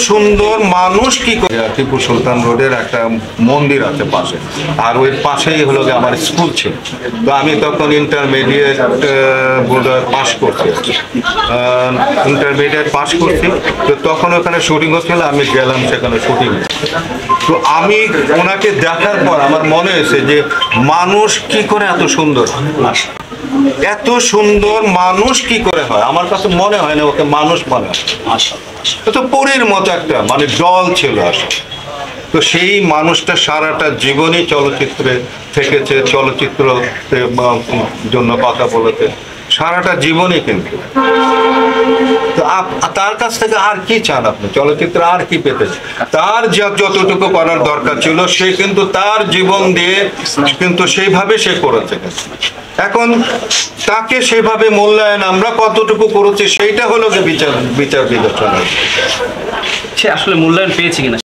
সুন্দর মানুষ কি করে। টিপু সুলতান রোডের একটা মন্দির আছে পাশে, আর ওই পাশেই হলো যে আমার স্কুল ছিল। তো আমি তখন ইন্টারমিডিয়েট পাস করছি, তো তখন ওখানে শুটিং হচ্ছিল, আমি গেলাম সেখানে শুটিং। তো আমি ওনাকে দেখার পর আমার মনে হয়েছে যে মানুষ কি করে এত সুন্দর, এত সুন্দর মানুষ কি করে হয়। আমার কাছে মনে হয় না ওকে মানুষ মনে হয়, তো পরীর মতো একটা মানে জল ছিল আসলে। তো সেই মানুষটা সারাটা জীবনই চলচ্চিত্রে থেকেছে, চলচ্চিত্র জন্য কথা বলেছে সারাটা জীবনই। কিন্তু তো তার কাছ থেকে আর কি চান আপনি, চলচ্চিত্র আর কি পেতে? তার যতটুকু করার দরকার ছিল সে কিন্তু তার জীবন দিয়ে কিন্তু সেইভাবে সে করেছে। এখন তাকে সেভাবে মূল্যায়ন আমরা কতটুকু করেছি সেইটা হলো যে বিচার বিবেচনা। সে আসলে মূল্যায়ন পেয়েছে কিনা